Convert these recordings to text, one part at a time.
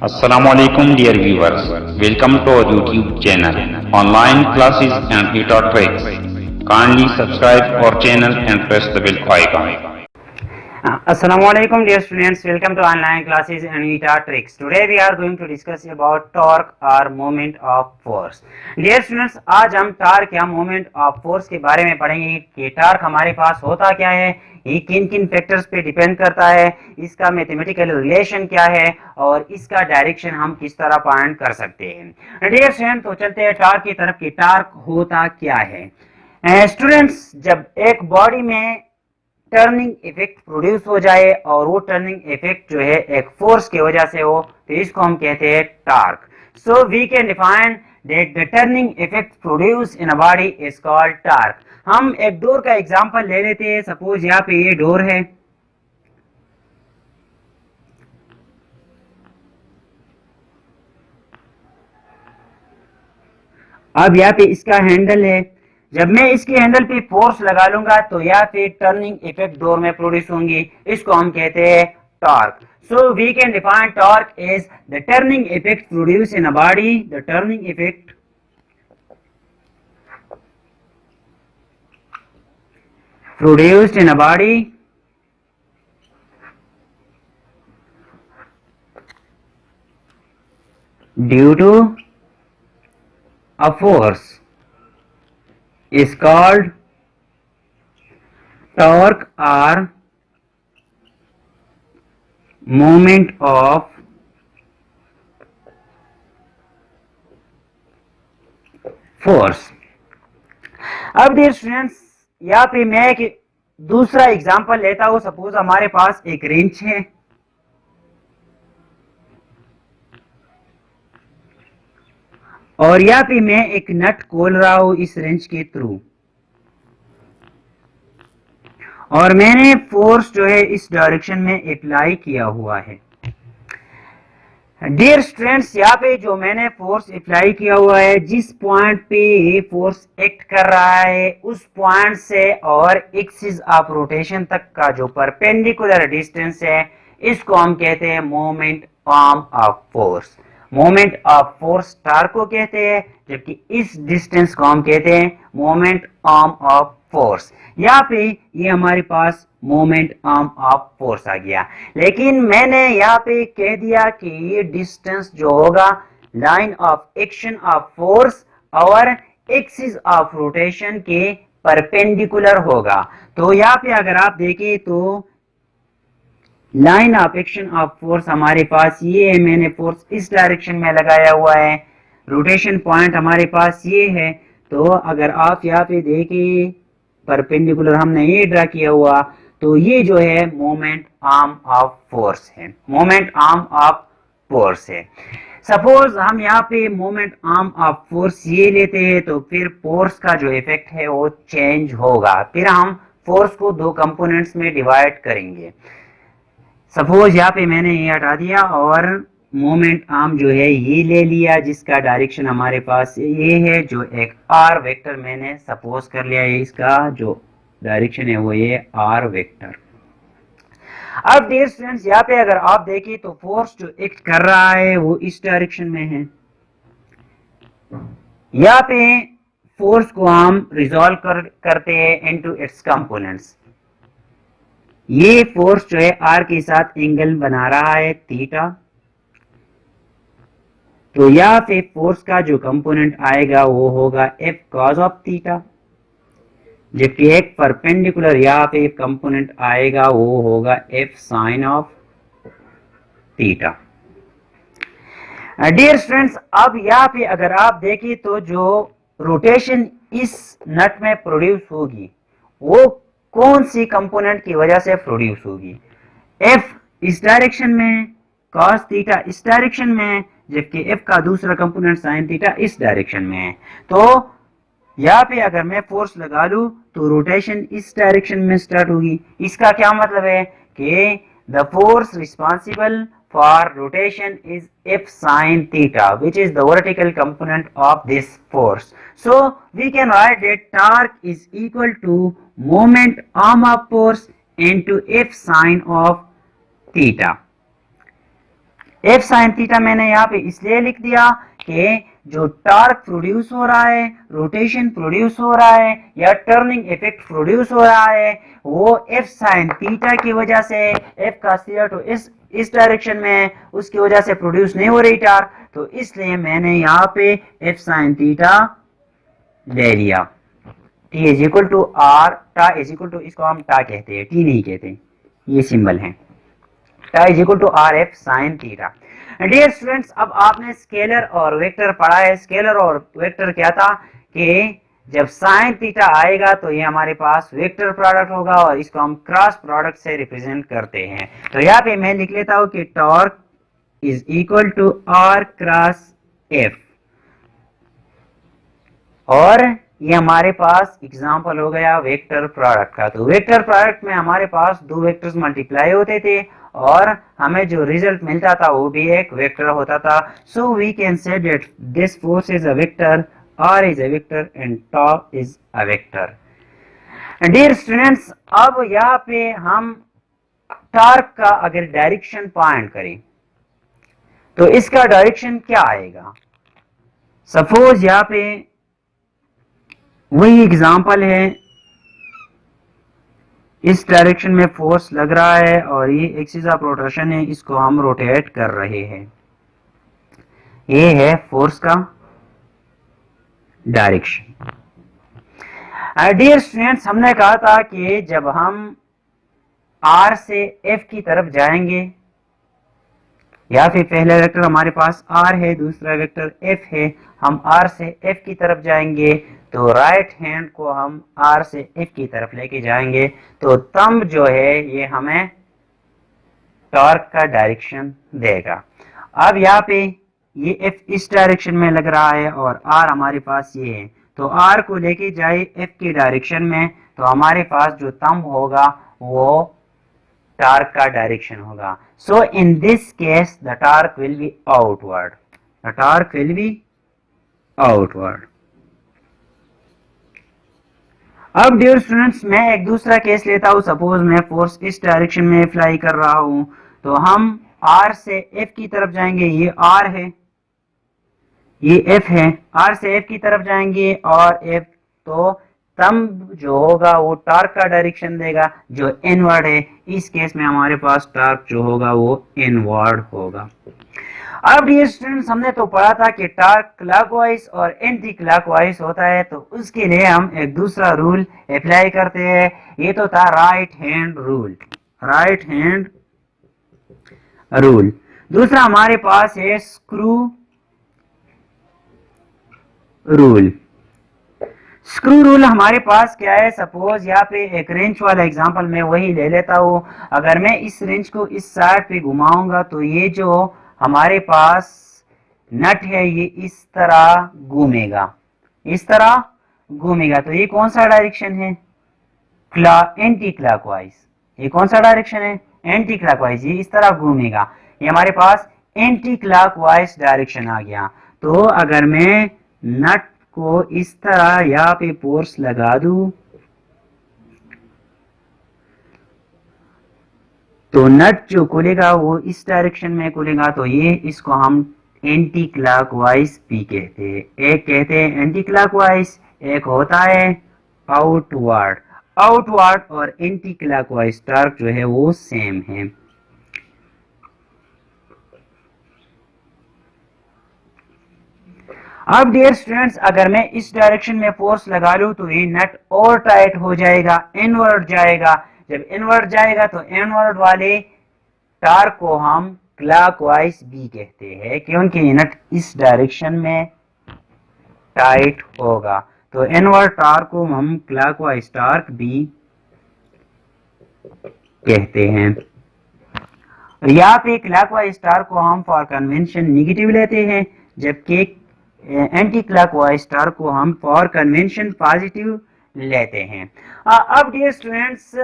Assalamualaikum dear viewers. Welcome to our YouTube channel. Online classes and Eta tricks. Kindly subscribe our channel and press the bell icon. Assalamualaikum dear students, welcome to online classes and Eta tricks. Today we are going to discuss about torque or moment of force. Dear students, आज हम torque या moment of force के बारे में पढ़ेंगे कि torque हमारे पास होता क्या है, ये किन किन फैक्टर्स पे डिपेंड करता है, इसका मैथमेटिकल रिलेशन क्या है और इसका डायरेक्शन हम किस तरह फाइंड कर सकते हैं। डियर स्टूडेंट, तो चलते हैं टॉर्क की तरफ कि टॉर्क होता क्या है। स्टूडेंट्स, जब एक बॉडी में टर्निंग इफेक्ट प्रोड्यूस हो जाए और वो टर्निंग इफेक्ट जो है एक फोर्स की वजह से हो, तो इसको हम कहते हैं torque. So we can define that the turning effect produce in a body is called torque. हम एक डोर का एग्जांपल ले लेते हैं। सपोज यहाँ पे ये डोर है, अब यहाँ पे इसका हैंडल है। जब मैं इसके हैंडल पे फोर्स लगा लूंगा तो यहाँ पे टर्निंग इफेक्ट डोर में प्रोड्यूस होंगी, इसको हम कहते हैं torque. So we can define torque is the turning effect produce in a body, the turning effect produced in a body due to a force is called torque or moment of force। अब dear students, यहाँ पे मैं एक दूसरा example लेता हूं। Suppose हमारे पास एक रेंच है और यहाँ पे मैं एक नट खोल रहा हूं इस रेंच के थ्रू, और मैंने फोर्स जो है इस डायरेक्शन में अप्लाई किया हुआ है। डियर स्टूडेंट्स, यहाँ पे जो मैंने फोर्स अप्लाई किया हुआ है, जिस पॉइंट पे फोर्स एक्ट कर रहा है उस पॉइंट से और एक्सिस ऑफ रोटेशन तक का जो परपेंडिकुलर डिस्टेंस है, इसको हम कहते हैं moment arm of force. Moment of force torque को कहते हैं, जबकि इस डिस्टेंस को हम कहते हैं मोमेंट आर्म ऑफ फोर्स। यहाँ पे ये हमारे पास मोमेंट आर्म ऑफ फोर्स आ गया, लेकिन मैंने यहाँ पे कह दिया कि ये डिस्टेंस जो होगा line of action of force और एक्सिस ऑफ रोटेशन के परपेंडिकुलर होगा। तो यहाँ पे अगर आप देखें तो line of action of force हमारे पास ये है, मैंने फोर्स इस डायरेक्शन में लगाया हुआ है, रोटेशन पॉइंट हमारे पास ये है। तो अगर आप यहाँ पे देखें परपेंडिकुलर हमने ये ड्रा किया हुआ, तो ये जो है मोमेंट आर्म ऑफ फोर्स है, मोमेंट आर्म ऑफ फोर्स है। सपोज हम यहाँ पे मोमेंट आर्म ऑफ फोर्स ये लेते हैं, तो फिर फोर्स का जो इफेक्ट है वो चेंज होगा। फिर हम फोर्स को दो कंपोनेंट्स में डिवाइड करेंगे। सपोज यहाँ पे मैंने ये हटा दिया और मोमेंट आर्म जो है ये ले लिया, जिसका डायरेक्शन हमारे पास ये है, जो एक आर वेक्टर मैंने सपोज कर लिया है, इसका जो डायरेक्शन है वो ये आर वेक्टर। अब डियर स्टूडेंट्स, यहाँ पे अगर आप देखें तो फोर्स जो एक्ट कर रहा है वो इस डायरेक्शन में है। यहाँ पे फोर्स को हम रिजॉल्व करते हैं इनटू इट्स कंपोनेंट्स। ये फोर्स जो है आर के साथ एंगल बना रहा है थीटा, तो यहाँ पे फोर्स का जो कंपोनेंट आएगा वो होगा एफ कॉस ऑफ थीटा, जबकि एक परपेंडिकुलर यहाँ पे कंपोनेंट आएगा वो होगा F sine of theta. Dear students, अब यहाँ पे अगर आप देखें तो जो रोटेशन इस नट में प्रोड्यूस होगी वो कौन सी कंपोनेंट की वजह से प्रोड्यूस होगी? एफ इस डायरेक्शन में, कॉस थीटा इस डायरेक्शन में, जबकि एफ का दूसरा कंपोनेंट साइन थीटा इस डायरेक्शन में है। तो यहाँ पे अगर मैं फोर्स लगा लूं तो रोटेशन इस डायरेक्शन में स्टार्ट होगी। इसका क्या मतलब है कि the force responsible for rotation is F sine theta, which is the vertical component of this force. So we can write that torque is equal to moment arm of force into F sine of theta. F sine theta मैंने यहाँ पे इसलिए लिख दिया कि जो torque produce हो रहा है, रोटेशन प्रोड्यूस हो रहा है या टर्निंग इफेक्ट प्रोड्यूस हो रहा है, वो एफ साइन थीटा की वजह से, एफ का थीटा तो इस डायरेक्शन में है, उसकी वजह से प्रोड्यूस नहीं हो रही टार्क, तो इसलिए मैंने यहाँ पे एफ साइन थीटा ले लिया। T is equal to R, tau is equal to, इसको हम टा कहते हैं, टी नहीं कहते, ये सिंबल है, tau is equal to R F sine theta. Dear students, अब आपने स्केलर और वेक्टर पढ़ा है। स्केलर और वेक्टर क्या था कि जब साइन थीटा आएगा तो ये हमारे पास वेक्टर प्रोडक्ट होगा और इसको हम क्रॉस प्रोडक्ट से रिप्रेजेंट करते हैं। तो यहाँ पे मैं लिख लेता हूं कि torque is equal to R cross F, और ये हमारे पास एग्जांपल हो गया वेक्टर प्रोडक्ट का। तो वेक्टर प्रोडक्ट में हमारे पास दो वेक्टर्स मल्टीप्लाई होते थे और हमें जो रिजल्ट मिलता था वो भी एक वेक्टर होता था। So we can say that this force is a vector, R is a vector and टॉप is a vector. Dear students, अब यहाँ पे हम टॉर्क का अगर डायरेक्शन पॉइंट करें तो इसका डायरेक्शन क्या आएगा। सपोज यहाँ पे वही एग्जाम्पल है, इस डायरेक्शन में फोर्स लग रहा है और ये एक्सिस ऑफ रोटेशन है, इसको हम रोटेट कर रहे हैं। ये है फोर्स का डायरेक्शन। डियर स्टूडेंट्स, हमने कहा था कि जब हम आर से एफ की तरफ जाएंगे, या फिर पहला वेक्टर हमारे पास आर है, दूसरा वेक्टर एफ है, हम आर से एफ की तरफ जाएंगे तो राइट हैंड को हम आर से एफ की तरफ लेके जाएंगे, तो तब जो है ये हमें टॉर्क का डायरेक्शन देगा। अब यहाँ पे ये एफ इस डायरेक्शन में लग रहा है और आर हमारे पास ये है, तो आर को लेके जाए एफ की डायरेक्शन में, तो हमारे पास जो थंब होगा वो टॉर्क का डायरेक्शन होगा। So in this case the torque will be outward, the torque will be outward. अब डियर स्टूडेंट्स, मैं एक दूसरा केस लेता हूं। सपोज मैं फोर्स इस डायरेक्शन में अप्लाई कर रहा हूं, तो हम आर से एफ की तरफ जाएंगे, ये आर है, ये एफ है, आर से एफ की तरफ जाएंगे और एफ, तो तब जो होगा वो टॉर्क का डायरेक्शन देगा जो इनवर्ड है। इस केस में हमारे पास टॉर्क जो होगा वो इनवर्ड होगा। अब डियर स्टूडेंट्स, हमने तो पढ़ा था कि टॉर्क क्लॉकवाइज और एंटी क्लॉकवाइज होता है, तो उसके लिए हम एक दूसरा रूल अप्लाई करते हैं। ये तो था right hand rule, right hand rule. दूसरा हमारे पास है स्क्रू रूल। स्क्रू रूल हमारे पास क्या है, सपोज यहाँ पे एक रेंच वाला एग्जांपल मैं वही ले लेता हूं। अगर मैं इस रेंच को इस साइड पे घुमाऊंगा तो ये जो हमारे पास नट है ये इस तरह घूमेगा, इस तरह घूमेगा, तो ये कौन सा डायरेक्शन है, एंटी क्लॉकवाइज। ये कौन सा डायरेक्शन है, एंटी क्लॉकवाइज, ये इस तरह घूमेगा, ये हमारे पास एंटी क्लॉकवाइज डायरेक्शन आ गया। तो अगर मैं नट को इस तरह यहाँ पे फोर्स लगा दूं तो नट जो खुलेगा वो इस डायरेक्शन में खुलेगा, तो ये इसको हम एंटी क्लॉकवाइज भी कहते हैं। एक कहते हैं एंटी क्लॉकवाइज, एक होता है आउटवर्ड। आउटवर्ड और एंटी क्लॉकवाइज टॉर्क जो है वो सेम है। अब डियर स्टूडेंट्स, अगर मैं इस डायरेक्शन में फोर्स लगा लूं तो ये नट और टाइट हो जाएगा, इनवर्ड जाएगा। जब इनवर्ड जाएगा तो इनवर्ड वाले टॉर्क को हम क्लॉकवाइज भी कहते हैं, क्योंकि ये नट इस डायरेक्शन में टाइट होगा। तो इनवर्ड टॉर्क को हम क्लॉकवाइज टॉर्क भी कहते हैं। यहाँ पे क्लॉकवाइज टॉर्क को हम फॉर कन्वेंशन नेगेटिव लेते हैं, जबकि एंटी क्लॉकवाइज टॉर्क को हम फॉर कन्वेंशन पॉजिटिव लेते हैं। अब डियर स्टूडेंट्स,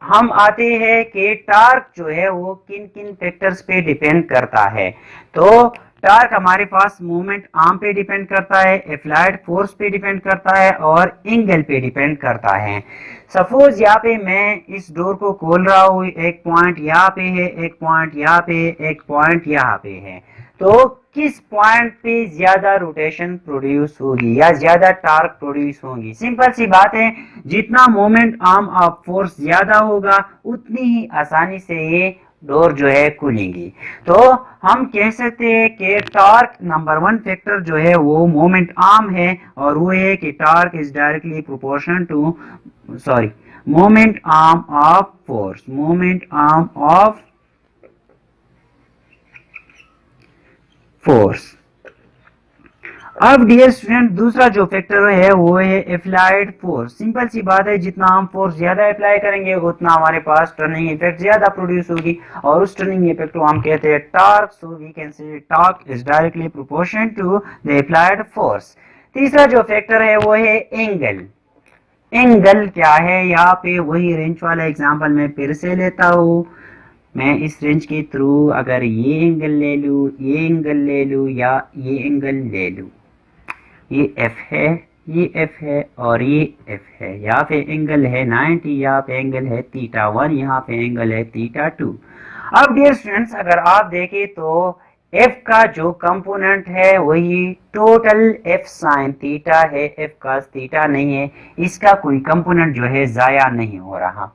हम आते हैं कि टॉर्क जो है वो किन किन फैक्टर्स पे डिपेंड करता है। तो टार्क हमारे पास मोमेंट आर्म पे डिपेंड करता है, अप्लाइड फोर्स पे डिपेंड करता है और एंगल पे डिपेंड करता है। सपोज यहाँ पे मैं इस डोर को खोल रहा हूँ, एक पॉइंट यहाँ पे है, एक पॉइंट यहाँ पे, एक पॉइंट यहाँ पे है, तो किस पॉइंट पे ज्यादा रोटेशन प्रोड्यूस होगी या ज्यादा टार्क प्रोड्यूस होगी? सिंपल सी बात है, जितना मोमेंट आर्म ऑफ फोर्स ज्यादा होगा उतनी ही आसानी से ये डोर जो है खुलेंगी। तो हम कह सकते हैं कि टॉर्क नंबर 1 फैक्टर जो है वो मोमेंट आर्म है, और वो है कि torque is directly proportional to moment arm of force, moment arm of force. अब डियर स्टूडेंट, दूसरा जो फैक्टर है वो है अप्लाइड फोर्स। सिंपल सी बात है, जितना हम फोर्स ज्यादा अप्लाई करेंगे उतना हमारे पास टर्निंग इफेक्ट ज्यादा प्रोड्यूस होगी, और उस टर्निंग इफेक्ट को हम कहते हैं torque. So we can say torque is directly proportional to the applied force. तीसरा जो फैक्टर है वो है एंगल। एंगल क्या है? यहाँ पे वही रेंज वाला एग्जांपल मैं फिर से लेता हूँ। मैं इस रेंज के थ्रू अगर ये एंगल ले लूँ, ये एंगल ले लूँ या ये एंगल ले लूँ, ये F है, ये F है और ये F है। यहाँ पे एंगल है 90, यहाँ पे एंगल है θ1, यहाँ पे एंगल है θ2। अब डियर स्टूडेंट्स, अगर आप देखें तो F का जो कंपोनेंट है वही टोटल F साइन थीटा है, F cos थीटा नहीं है। इसका कोई कंपोनेंट जो है जाया नहीं हो रहा।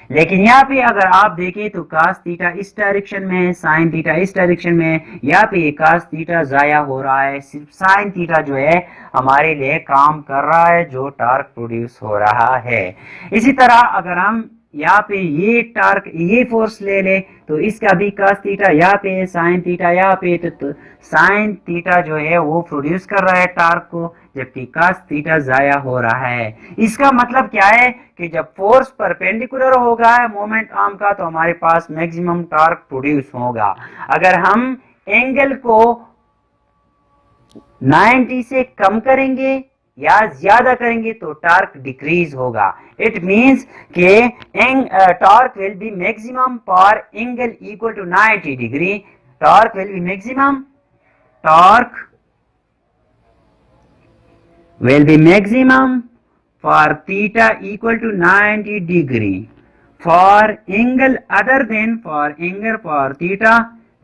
लेकिन यहाँ पे अगर आप देखें तो cos थीटा इस डायरेक्शन में है, sin थीटा इस डायरेक्शन में है। यहाँ पे cos थीटा जाया हो रहा है, सिर्फ sin थीटा जो है हमारे लिए काम कर रहा है, जो टार्क प्रोड्यूस हो रहा है। इसी तरह अगर हम यहाँ पे ये टार्क, ये फोर्स ले ले तो इसका भी cos थीटा यहाँ पे है, sin थीटा यहाँ पे, तो sin थीटा जो है वो प्रोड्यूस कर रहा है टार्क को, जबकि cos थीटा जाया हो रहा है। इसका मतलब क्या है कि जब फोर्स परपेंडिकुलर होगा मोमेंट आर्म का तो हमारे पास मैक्सिमम टार्क प्रोड्यूस होगा। अगर हम एंगल को 90 से कम करेंगे या ज्यादा करेंगे तो टार्क डिक्रीज होगा। इट मींस के torque will be maximum for angle equal to 90 degree, torque will be maximum, torque will be maximum for theta equal to 90 degree for angle other than for angle for theta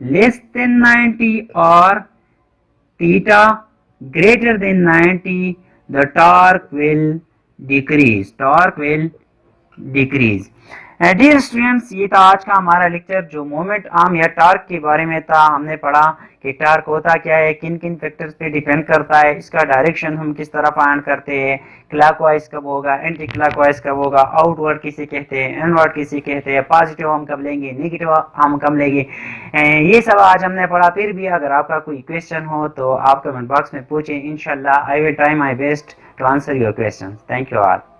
less than 90 or theta greater than 90, the torque will decrease, torque will decrease। Dear students, ये था आज का हमारा lecture जो moment arm या torque के बारे में था। हमने पढ़ा कि टार्क होता क्या है, किन किन फैक्टर्स पे डिपेंड करता है, इसका डायरेक्शन हम किस तरह फाइंड करते हैं, क्लॉकवाइज कब होगा, एंटी क्लॉकवाइज कब होगा, आउटवर्ड किसे कहते हैं, इनवर्ड किसे कहते हैं, पॉजिटिव हम कब लेंगे, नेगेटिव हम कब लेंगे, ये सब आज हमने पढ़ा। फिर भी अगर आपका कोई क्वेश्चन हो तो आप कमेंट बॉक्स में पूछें, इंशाल्लाह I will try my best to answer your question. Thank you all.